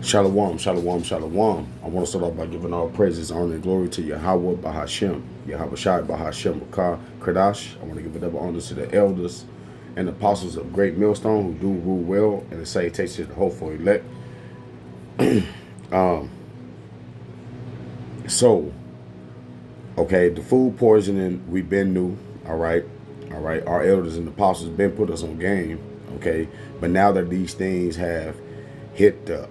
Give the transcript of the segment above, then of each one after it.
Shalom, shalom, shalom. I want to start off by giving all praises, honor, and glory to Yahweh Bahashem, Yahweh Shai Bahashem Bakar Kradash. I want to give a double honor to the elders and apostles of Great Millstone who do rule well, and the salutations to the hopeful elect. So, okay, the food poisoning, we've been new, all right? All right, our elders and apostles been put us on game, okay? But now that these things have hit the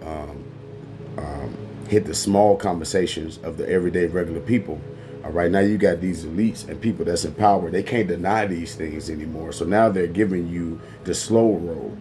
small conversations of the everyday regular people. All right, now you got these elites and people that's in power. They can't deny these things anymore. So now they're giving you the slow road,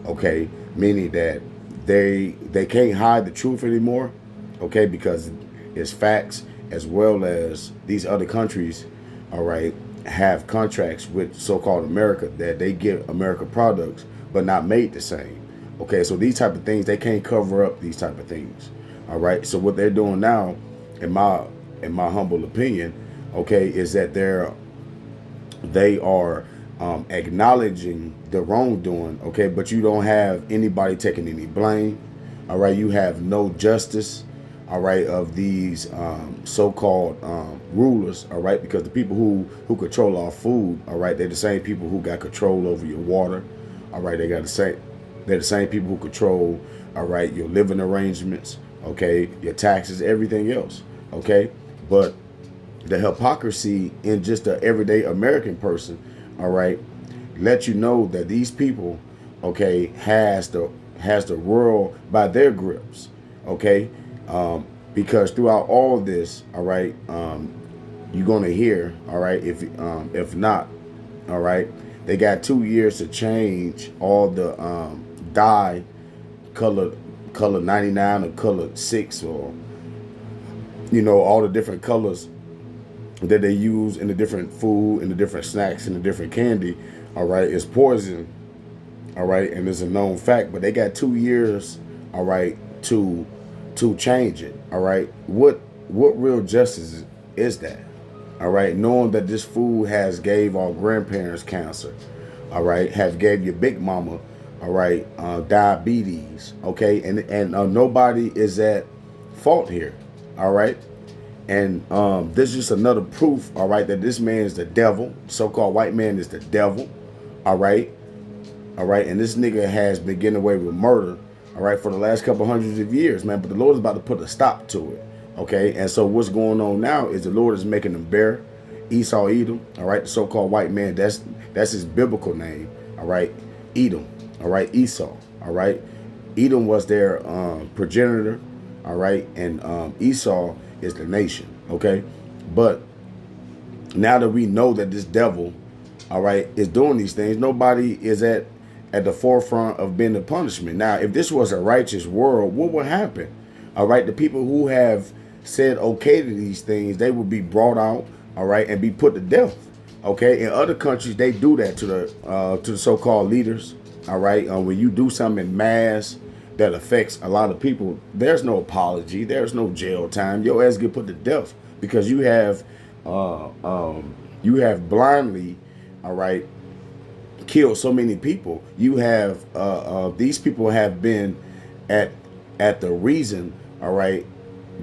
okay? Meaning that they can't hide the truth anymore, okay? Because it's facts, as well as these other countries, all right, have contracts with so-called America that they give America products, but not made the same. Okay, so these type of things, they can't cover up these type of things. All right, so what they're doing now, in my humble opinion, okay, is that they are acknowledging the wrongdoing, okay, but you don't have anybody taking any blame. All right, you have no justice, all right, of these so-called rulers, all right, because the people who control our food, all right, they're the same people who got control over your water, all right, they're the same people who control, all right, your living arrangements, okay, your taxes, everything else, okay, but the hypocrisy in just the everyday American person, all right, let you know that these people, okay, has the world by their grips, okay. Because throughout all of this, all right, you're gonna hear, all right, if not, all right, they got 2 years to change all the dye color 99 or color 6, or all the different colors that they use in the different food and the different snacks and the different candy, all right, is poison, all right, and it's a known fact. But they got 2 years, all right, to change it, all right. What real justice is that, all right? Knowing that this food has gave our grandparents cancer, all right, have gave your big mama, all right, diabetes, okay, and nobody is at fault here, all right. And this is just another proof, all right, that this man is the devil. So-called white man is the devil, all right, and this nigga has been getting away with murder, all right, for the last couple hundreds of years, man. But the Lord is about to put a stop to it, okay? And so what's going on now is the Lord is making them bear Esau, Edom, all right? The so-called white man, that's his biblical name, all right? Edom, all right? Esau, all right? Edom was their progenitor, all right? And Esau is the nation, okay? But now that we know that this devil, all right, is doing these things, nobody is at the forefront of being the punishment. Now, if this was a righteous world, what would happen? All right, the people who have said okay to these things, they would be brought out, all right, and be put to death. Okay, in other countries, they do that to the so-called leaders. All right, when you do something in mass that affects a lot of people, there's no apology, there's no jail time. Your ass get put to death because you have blindly, all right, killed so many people. You have these people have been at the reason, all right,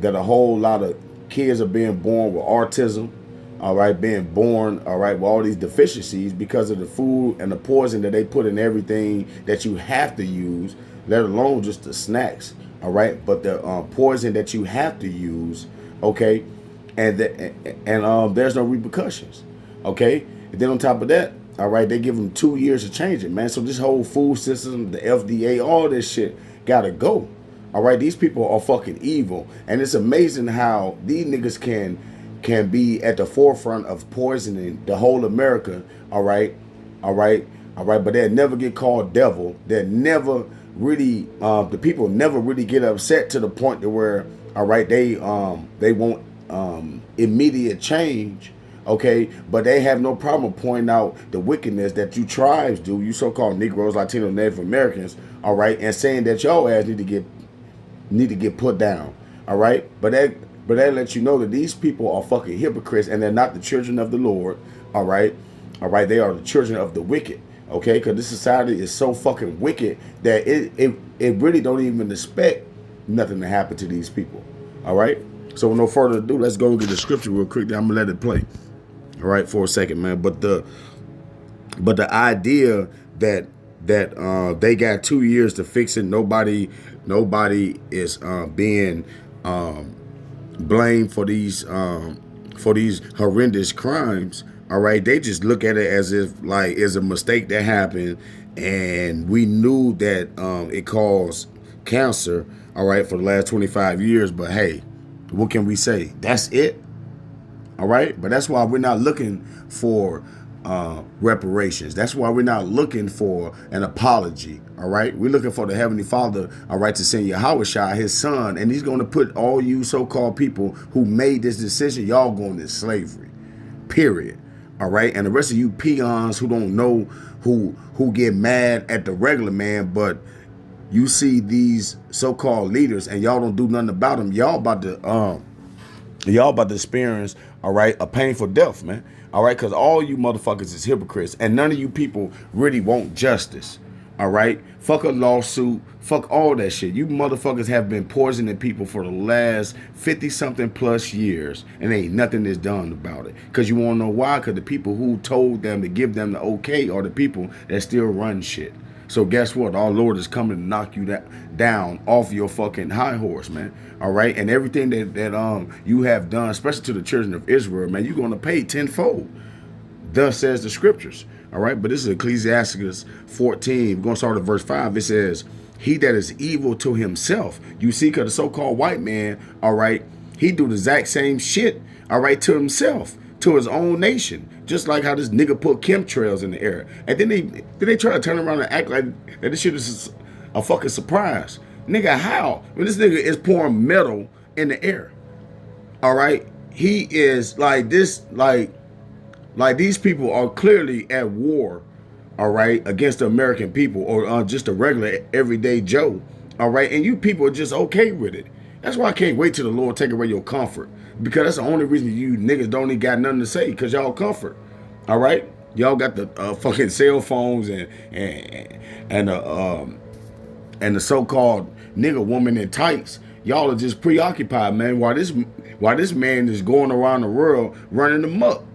that a whole lot of kids are being born with autism, all right, being born, all right, with all these deficiencies because of the food and the poison that they put in everything that you have to use, let alone just the snacks, all right, but the poison that you have to use, okay, and there's no repercussions, okay. And then on top of that, all right, they give them 2 years to change it, man. So this whole food system, the FDA, all this shit gotta go. All right, these people are fucking evil, and it's amazing how these niggas can be at the forefront of poisoning the whole America. All right, but they'll never get called devil. They'll never really, the people never really get upset to the point to where, all right, they want immediate change. Okay, but they have no problem pointing out the wickedness that you tribes do, you so-called Negroes, Latino, Native Americans, all right, and saying that y'all ass need to get put down, all right. But that lets you know that these people are fucking hypocrites and they're not the children of the Lord, all right, They are the children of the wicked, okay, because this society is so fucking wicked that it really don't even respect nothing to happen to these people. All right. So with no further ado, let's go get the scripture real quick. Then I'm gonna let it play. All right, for a second, man. But the idea that they got 2 years to fix it. Nobody is being blamed for these horrendous crimes. All right, they just look at it as if like it's a mistake that happened, and we knew that it caused cancer. All right, for the last 25 years. But hey, what can we say? That's it. All right, but that's why we're not looking for reparations. That's why we're not looking for an apology. All right, we're looking for the Heavenly Father, all right, to send Yahushua, his son, and he's going to put all you so-called people who made this decision, y'all going to slavery, period. All right, and the rest of you peons who don't know, who get mad at the regular man, but you see these so-called leaders and y'all don't do nothing about them, y'all about to experience, all right, a painful death, man. All right, because all you motherfuckers is hypocrites, and none of you people really want justice. All right, fuck a lawsuit, fuck all that shit. You motherfuckers have been poisoning people for the last 50-something plus years, and ain't nothing is done about it. Because you want to know why? Because the people who told them to give them the okay are the people that still run shit. So guess what? Our Lord is coming to knock you down off your fucking high horse, man. All right, and everything that you have done, especially to the children of Israel, man, you're gonna pay tenfold. Thus says the scriptures. All right, but this is Ecclesiastes 14. We're gonna start at verse 5. It says, "He that is evil to himself." You see, because the so-called white man, all right, he do the exact same shit, all right, to himself, to his own nation. Just like how this nigga put chemtrails in the air. And then they try to turn around and act like that this shit is a fucking surprise. Nigga, how? When this nigga is pouring metal in the air. All right? He is like this, like these people are clearly at war, all right, against the American people, or just a regular everyday Joe. All right? And you people are just okay with it. That's why I can't wait till the Lord take away your comfort. Because that's the only reason you niggas don't even got nothing to say, because y'all comfort. All right? Y'all got the fucking cell phones and the so-called nigga woman in tights. Y'all are just preoccupied, man, while this man is going around the world running amok.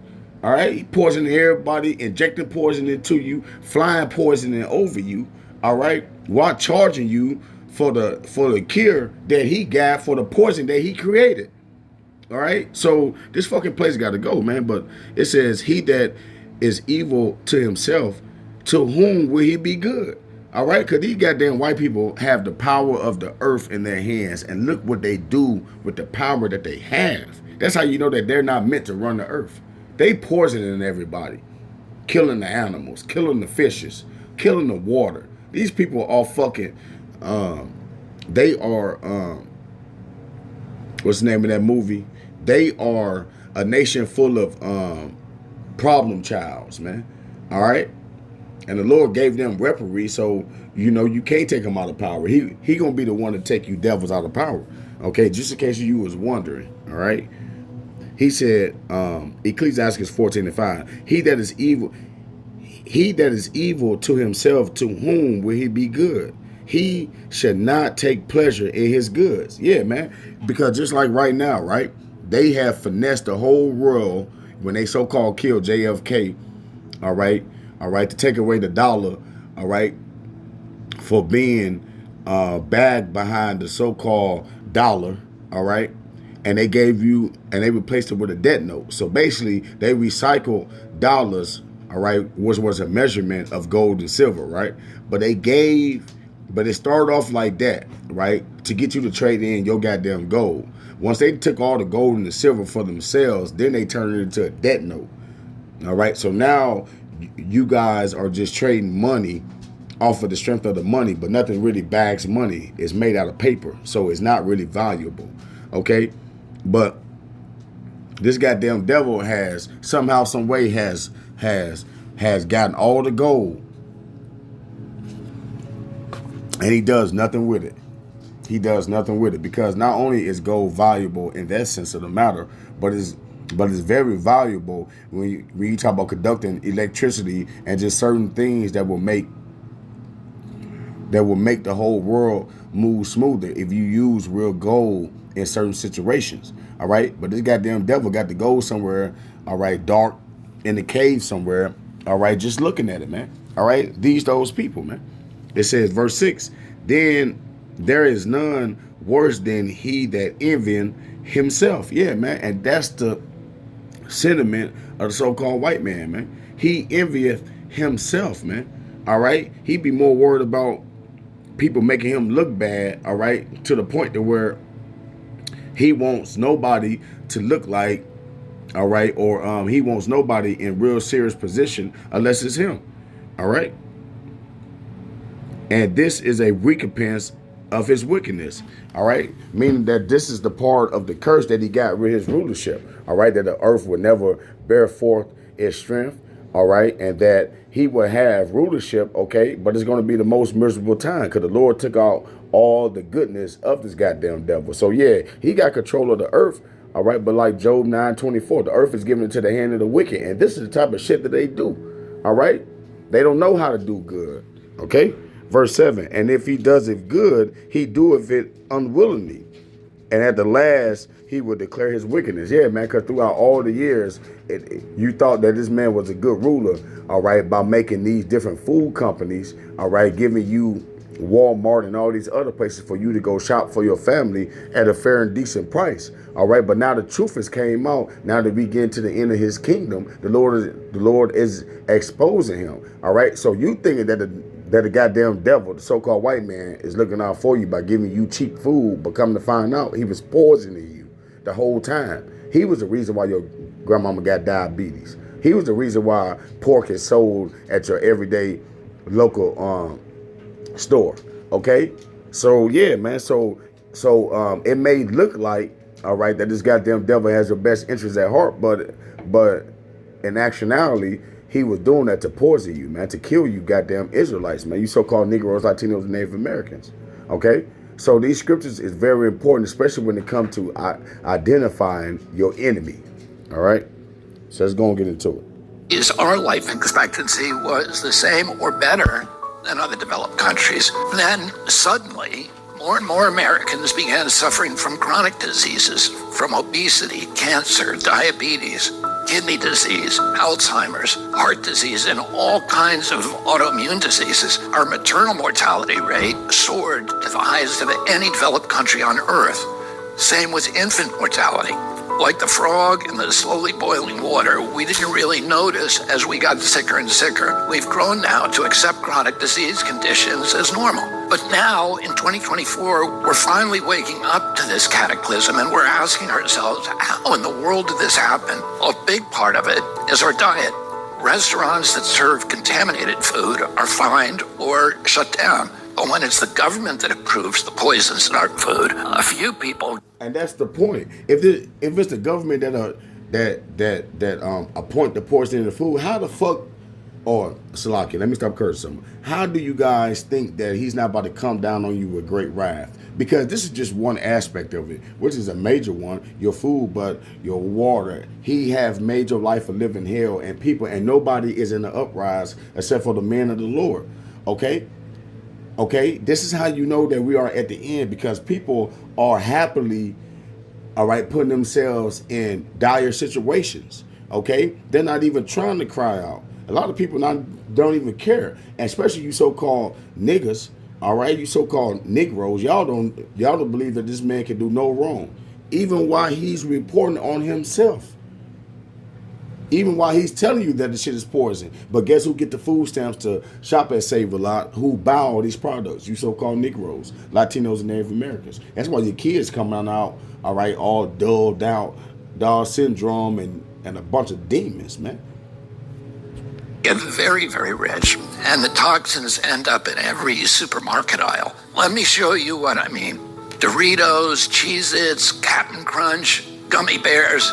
All right? He poisoning everybody, injecting poison into you, flying poisoning over you. All right? While charging you for the cure that he got for the poison that he created. All right, so this fucking place got to go, man. But it says, "He that is evil to himself, to whom will he be good?" All right, because these goddamn white people have the power of the earth in their hands, and look what they do with the power that they have. That's how you know that they're not meant to run the earth. They poisoning everybody, killing the animals, killing the fishes, killing the water. These people are fucking. They are. What's the name of that movie? They are a nation full of problem childs, man. All right? And the Lord gave them reparee, so, you know, you can't take them out of power. He going to be the one to take you devils out of power. Okay? Just in case you was wondering. All right? He said, Ecclesiastes 14:5, He that is evil to himself, to whom will he be good? He should not take pleasure in his goods. Yeah, man. Because just like right now, right? They have finessed the whole world when they so-called killed JFK, all right, to take away the dollar, all right, for being bagged behind the so-called dollar, all right, and they replaced it with a debt note. So basically, they recycled dollars, all right, which was a measurement of gold and silver, right? But it started off like that, right, to get you to trade in your goddamn gold. Once they took all the gold and the silver for themselves, then they turned it into a debt note. All right, so now you guys are just trading money off of the strength of the money, but nothing really bags money. It's made out of paper, so it's not really valuable. Okay, but this goddamn devil has somehow, some way has gotten all the gold, and he does nothing with it. He does nothing with it, because not only is gold valuable in that sense of the matter, but it's very valuable when you talk about conducting electricity and just certain things that will make that will make the whole world move smoother if you use real gold in certain situations. All right. But this goddamn devil got the gold somewhere. All right. Dark in the cave somewhere. All right. Just looking at it, man. All right. Those people, man. It says, verse 6, then there is none worse than he that envieth himself. Yeah, man. And that's the sentiment of the so-called white man, man. He envieth himself, man. All right. He be more worried about people making him look bad, all right, to the point to where he wants nobody to look like, all right, or he wants nobody in real serious position unless it's him, all right. And this is a recompense of his wickedness, all right, meaning that this is the part of the curse that he got with his rulership, all right, that the earth would never bear forth its strength, all right, and that he will have rulership, okay, but it's going to be the most miserable time because the Lord took out all the goodness of this goddamn devil. So yeah, he got control of the earth, all right, but like Job 9:24, the earth is given into the hand of the wicked, and this is the type of shit that they do, all right. They don't know how to do good, okay. Verse 7, and if he does it good, he doeth it unwillingly, and at the last he will declare his wickedness. Yeah, man, because throughout all the years, you thought that this man was a good ruler, all right, by making these different food companies, all right, giving you Walmart and all these other places for you to go shop for your family at a fair and decent price, all right. But now the truth has came out. Now that we get into the end of his kingdom, the Lord is exposing him, all right. So you thinking that the goddamn devil, the so-called white man, is looking out for you by giving you cheap food, but come to find out he was poisoning you the whole time. He was the reason why your grandmama got diabetes. He was the reason why pork is sold at your everyday local store. Okay, so yeah, man. So it may look like, all right, that this goddamn devil has your best interests at heart, but in actuality, he was doing that to poison you, man, to kill you goddamn Israelites, man. You so-called Negroes, Latinos, and Native Americans. Okay? So these scriptures is very important, especially when it comes to identifying your enemy. All right? So let's go and get into it. Our life expectancy was the same or better than other developed countries. Then suddenly, more and more Americans began suffering from chronic diseases, from obesity, cancer, diabetes, kidney disease, Alzheimer's, heart disease, and all kinds of autoimmune diseases. Our maternal mortality rate soared to the highest of any developed country on earth. Same with infant mortality. Like the frog in the slowly boiling water, we didn't really notice as we got sicker and sicker. We've grown now to accept chronic disease conditions as normal. But now, in 2024, we're finally waking up to this cataclysm, and we're asking ourselves, how in the world did this happen? A big part of it is our diet. Restaurants that serve contaminated food are fined or shut down. But when it's the government that approves the poisons in our food, a few people... And that's the point. If it's the government that appoint the poison in the food, how the fuck, or Salaki, let me stop cursing. How do you guys think that he's not about to come down on you with great wrath? Because this is just one aspect of it, which is a major one, your food, but your water. He has made your life a living hell, and people, and nobody is in the uprise except for the men of the Lord. Okay? Okay, this is how you know that we are at the end, because people are happily, all right, putting themselves in dire situations. Okay, they're not even trying to cry out. A lot of people don't even care, and especially you so-called niggas. All right, you so-called Negroes, y'all don't believe that this man can do no wrong, even while he's reporting on himself. Even while he's telling you that the shit is poison. But guess who get the food stamps to shop at Save-A-Lot, who buy all these products? You so-called Negroes, Latinos, and Native Americans. That's why your kids coming out, all right, all dulled out, Down syndrome, and a bunch of demons, man. Get very, very rich, and the toxins end up in every supermarket aisle. Let me show you what I mean. Doritos, Cheez-Its, Captain Crunch, gummy bears.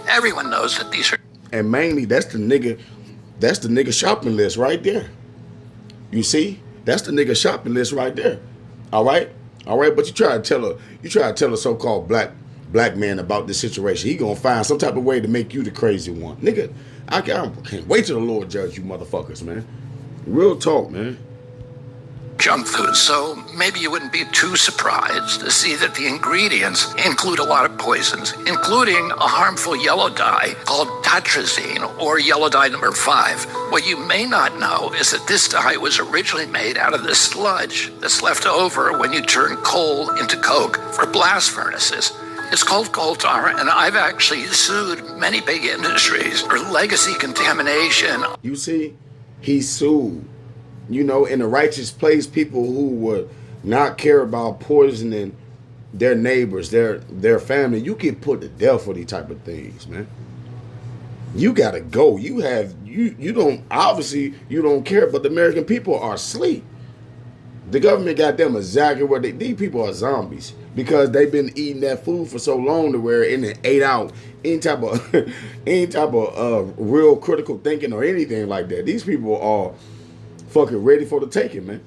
Everyone knows that these are... And mainly, that's the nigga shopping list right there. You see? That's the nigga shopping list right there. All right? All right, but you try to tell a so-called black man about this situation. He gonna find some type of way to make you the crazy one. Nigga, I can't wait till the Lord judge you motherfuckers, man. Real talk, man. junk food, so maybe you wouldn't be too surprised to see that the ingredients include a lot of poisons, including a harmful yellow dye called atrazine, or yellow dye number 5. What you may not know is that this dye was originally made out of the sludge that's left over when you turn coal into coke for blast furnaces. It's called coal tar, and I've actually sued many big industries for legacy contamination. You see, he sued. You know, in a righteous place, people who would not care about poisoning their neighbors, their family, you get put to death for these type of things, man. You gotta go. You don't, obviously you don't care, but the American people are asleep. The government got them exactly where these people are zombies because they've been eating that food for so long to where it ate out any type of real critical thinking or anything like that. These people are fucking ready for the taking, man.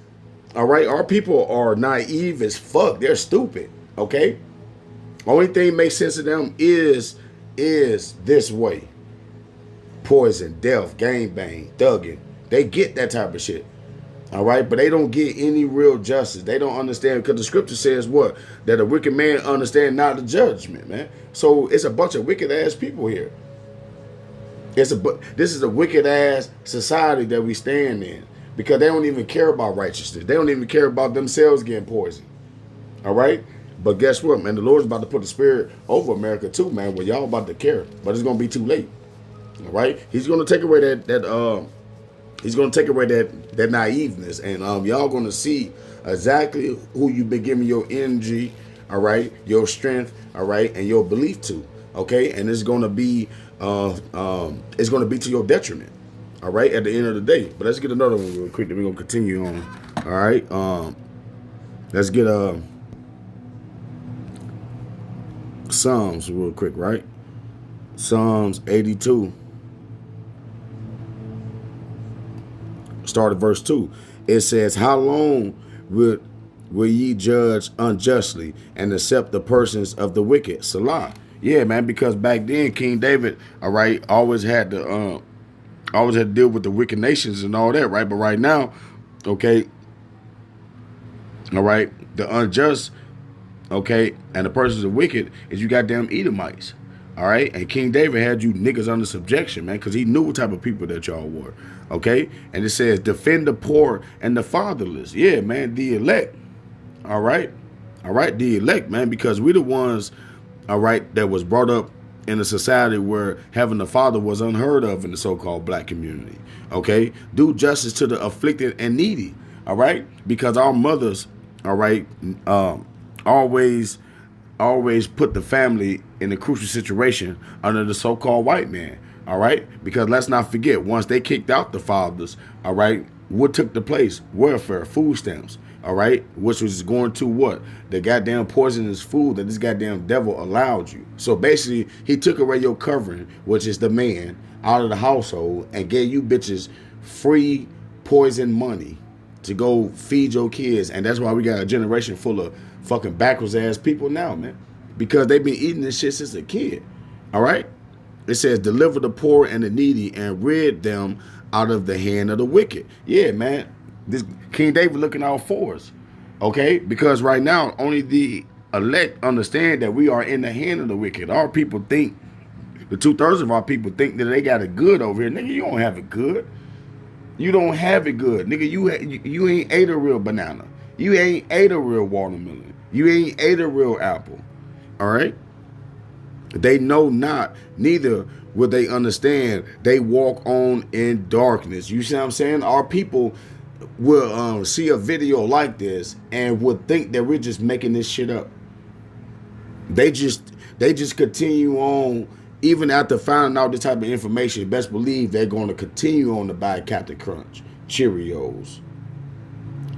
All right, our people are naive as fuck. They're stupid. Okay, only thing makes sense to them is this way: poison, death, gangbang, thugging. They get that type of shit. All right, but they don't get any real justice. They don't understand because the scripture says what? That a wicked man understand not the judgment, man. So it's a bunch of wicked ass people here. This is a wicked ass society that we stand in because they don't even care about righteousness. They don't even care about themselves getting poisoned. All right, but guess what, man? The Lord's about to put the spirit over America too, man. Well, y'all about to care, but it's gonna be too late. All right, He's gonna take away He's going to take away that naiveness, and y'all going to see exactly who you've been giving your energy, all right, your strength, all right, and your belief to, okay, and it's going to be to your detriment, all right, at the end of the day. But let's get another one real quick. Then we're going to continue on, all right. Let's get Psalms real quick, right? Psalms 82. Start at verse 2. It says, how long will ye judge unjustly and accept the persons of the wicked? Salah. Yeah, man, because back then King David, all right, always had to deal with the wicked nations and all that, right? But right now, okay, all right, the unjust, okay, and the persons of wicked is you goddamn Edomites. All right, and King David had you niggas under subjection, man, because he knew what type of people that y'all were. Okay, and it says defend the poor and the fatherless. Yeah, man, the elect. All right, the elect, man, because we're the ones, all right, that was brought up in a society where having a father was unheard of in the so-called black community. Okay, do justice to the afflicted and needy. All right, because our mothers, all right, always put the family in a crucial situation under the so-called white man, all right? Because let's not forget, once they kicked out the fathers, all right, what took the place? Welfare, food stamps, all right? Which was going to what? The goddamn poisonous food that this goddamn devil allowed you. So basically, he took away your covering, which is the man, out of the household and gave you bitches free poison money to go feed your kids. And that's why we got a generation full of fucking backwards ass people now, man, because they've been eating this shit since a kid. All right, it says deliver the poor and the needy and rid them out of the hand of the wicked. Yeah, man, this King David looking out for us, okay, because right now only the elect understand that we are in the hand of the wicked. Our people think, the 2/3 of our people think that they got it good over here. Nigga, you don't have it good. You don't have it good, nigga. You ain't ate a real banana. You ain't ate a real watermelon. You ain't ate a real apple. All right? They know not, neither will they understand. They walk on in darkness. You see what I'm saying? Our people will see a video like this and would think that we're just making this shit up. They just continue on. Even after finding out this type of information, best believe they're going to continue on to buy Captain Crunch, Cheerios.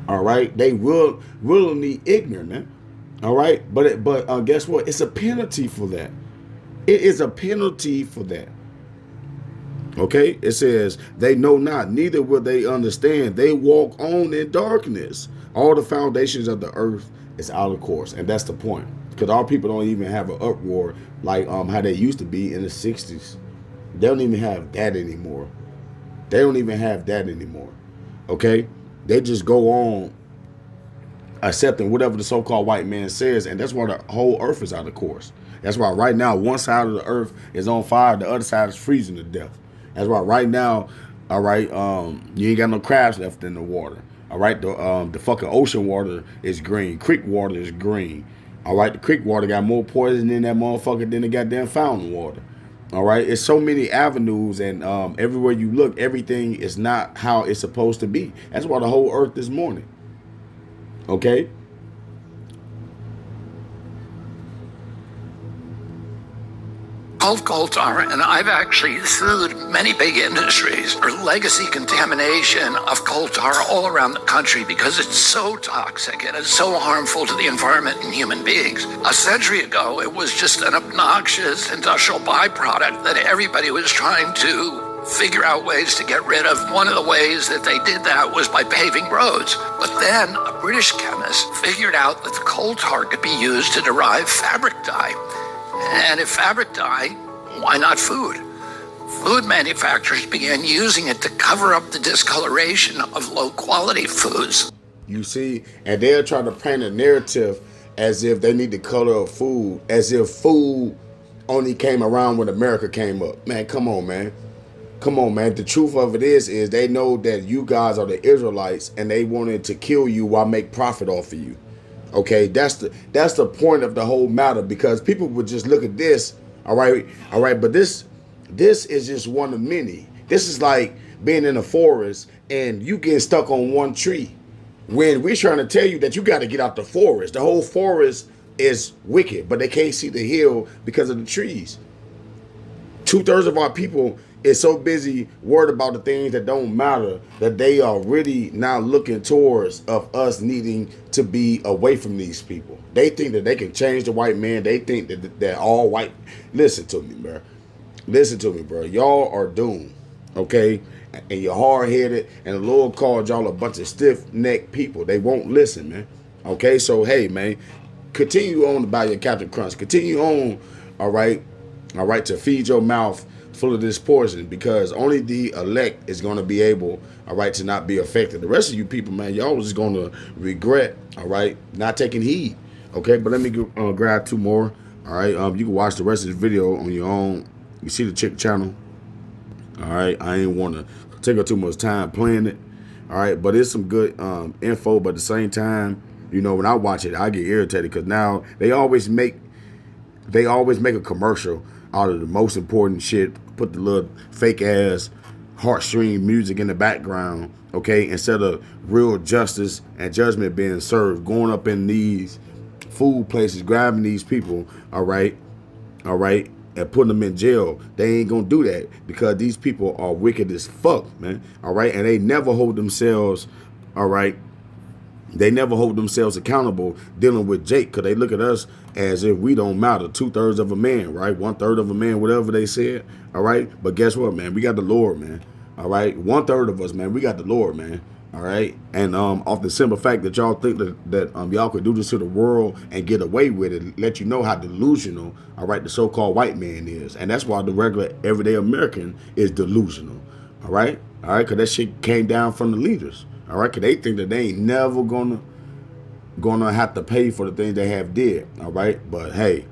All right, they willingly ignorant, man. All right, but guess what? It's a penalty for that. It is a penalty for that. Okay, it says they know not, neither will they understand. They walk on in darkness. All the foundations of the earth is out of course, and that's the point. Because our people don't even have an uproar like how they used to be in the 60s. They don't even have that anymore. Okay? They just go on accepting whatever the so-called white man says, and that's why the whole earth is out of course. That's why right now one side of the earth is on fire, the other side is freezing to death. That's why right now, all right, you ain't got no crabs left in the water. All right, the fucking ocean water is green, creek water is green. All right, the creek water got more poison in that motherfucker than the goddamn fountain water. All right, it's so many avenues, and everywhere you look, everything is not how it's supposed to be. That's why the whole earth is mourning. Okay. Called coal tar, and I've actually sued many big industries for legacy contamination of coal tar all around the country because it's so toxic and it's so harmful to the environment and human beings. A century ago, it was just an obnoxious industrial byproduct that everybody was trying to figure out ways to get rid of. One of the ways that they did that was by paving roads. But then a British chemist figured out that the coal tar could be used to derive fabric dye. And if fabric dye, why not food? Food manufacturers began using it to cover up the discoloration of low-quality foods. You see, and they're trying to paint a narrative as if they need the color of food, as if food only came around when America came up. Man, come on, man. Come on, man. The truth of it is they know that you guys are the Israelites, and they wanted to kill you while make profit off of you. Okay, that's the point of the whole matter, because people would just look at this, all right, but this is just one of many. This is like being in a forest and you getting stuck on one tree when we're trying to tell you that you got to get out the forest. The whole forest is wicked, but they can't see the hill because of the trees. 2/3 of our people is so busy worried about the things that don't matter that they are really not looking towards of us needing to be away from these people. They think that they can change the white man. They think that all white. Listen to me, bro. Listen to me, bro. Y'all are doomed, okay? And you're hard-headed, and the Lord called y'all a bunch of stiff-necked people. They won't listen, man. Okay, so hey, man, continue on to buy your Captain Crunch. Continue on, all right, to feed your mouth full of this poison, because only the elect is going to be able, all right, to not be affected. The rest of you people, man, y'all just going to regret, all right, not taking heed. Okay, but let me grab two more. All right, you can watch the rest of this video on your own. You see the chick channel. All right, I ain't want to take up too much time playing it. All right, but it's some good info. But at the same time, you know, when I watch it, I get irritated because now they always make a commercial out of the most important shit. Put the little fake ass heartstring music in the background, okay, instead of real justice and judgment being served, going up in these food places, grabbing these people, all right, and putting them in jail. They ain't gonna do that because these people are wicked as fuck, man, all right, and they never hold themselves, all right, they never hold themselves accountable dealing with Jake, because they look at us as if we don't matter. 2/3 of a man, right? 1/3 of a man, whatever they said, all right? But guess what, man? We got the Lord, man, all right? 1/3 of us, man, we got the Lord, man, all right? And off the simple fact that y'all think that y'all could do this to the world and get away with it, let you know how delusional, all right, the so-called white man is. And that's why the regular, everyday American is delusional, all right? All right, because that shit came down from the leaders. All right, because they think that they ain't never gonna have to pay for the things they have did. All right, but hey,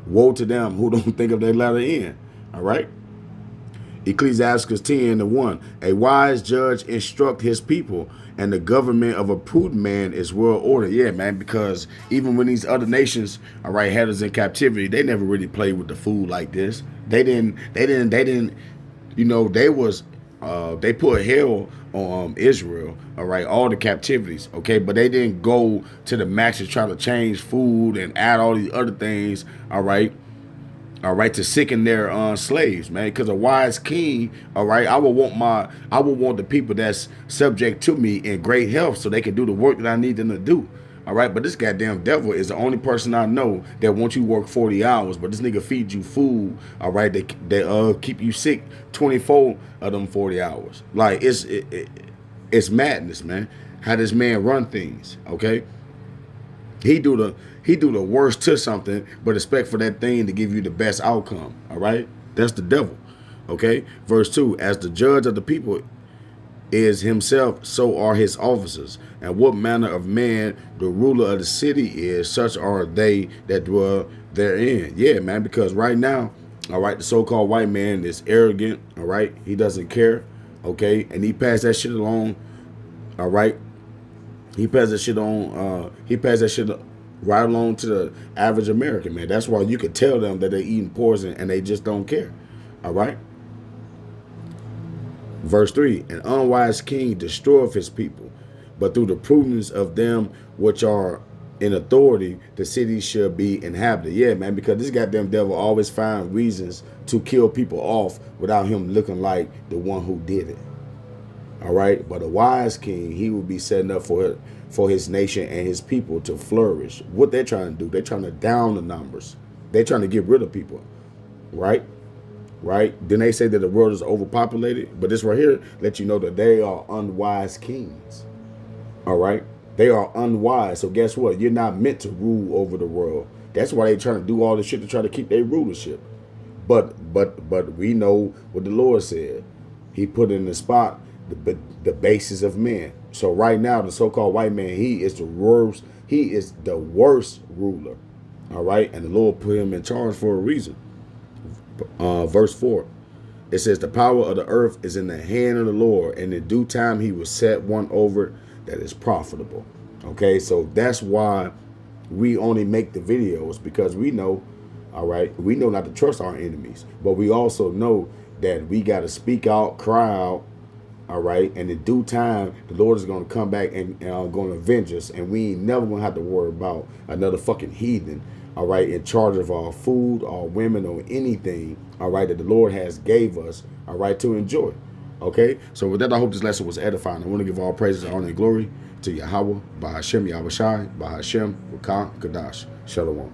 woe to them who don't think of their latter end. All right. Ecclesiastes 10:1. A wise judge instruct his people, and the government of a prudent man is well ordered. Yeah, man, because even when these other nations, all right, had us in captivity, they never really played with the food like this. They didn't. You know, they put hell on Israel, all right, all the captivities, okay, but they didn't go to the maxes trying to change food and add all these other things, all right, to sicken their slaves, man. Because a wise king, all right, I would want the people that's subject to me in great health so they can do the work that I need them to do. All right, but this goddamn devil is the only person I know that wants you work 40 hours, but this nigga feeds you food, all right, they keep you sick 24 of them 40 hours. Like, it's madness, man, how this man run things, okay? He do the worst to something, but expect for that thing to give you the best outcome, all right? That's the devil, okay? Verse 2, as the judge of the people, is himself, so are his officers. And what manner of man the ruler of the city is, such are they that dwell therein. Yeah, man, because right now, all right, the so-called white man is arrogant, all right? He doesn't care, okay? And he passed that shit along, all right? He passed that shit on, he passed that shit right along to the average American, man. That's why you could tell them that they're eating poison and they just don't care, all right? Verse 3, an unwise king destroyeth his people, but through the prudence of them which are in authority, the city shall be inhabited. Yeah, man, because this goddamn devil always find reasons to kill people off without him looking like the one who did it. All right, but a wise king, he will be setting up for his nation and his people to flourish. What they're trying to do, they're trying to down the numbers. They're trying to get rid of people, right? Right? Then they say that the world is overpopulated, but this right here let you know that they are unwise kings. All right, they are unwise. So guess what? You're not meant to rule over the world. That's why they're trying to do all this shit to try to keep their rulership. But we know what the Lord said. He put in the spot the basis of men. So right now, the so-called white man, he is the worst. He is the worst ruler. All right, and the Lord put him in charge for a reason. Verse 4, it says, the power of the earth is in the hand of the Lord, and in due time he will set one over that is profitable. Okay, so that's why we only make the videos, because we know, all right, we know not to trust our enemies, but we also know that we got to speak out, cry out, all right, and in due time the Lord is going to come back and going to avenge us, and we ain't never going to have to worry about another fucking heathen, all right, in charge of our food, our women, or anything, all right, that the Lord has gave us, all right, to enjoy. Okay, so with that, I hope this lesson was edifying. I want to give all praises, honor, and glory to Yahweh, Bahashem, Yahweh Shai, Bahashem, Rakah, Kadash, Shalom.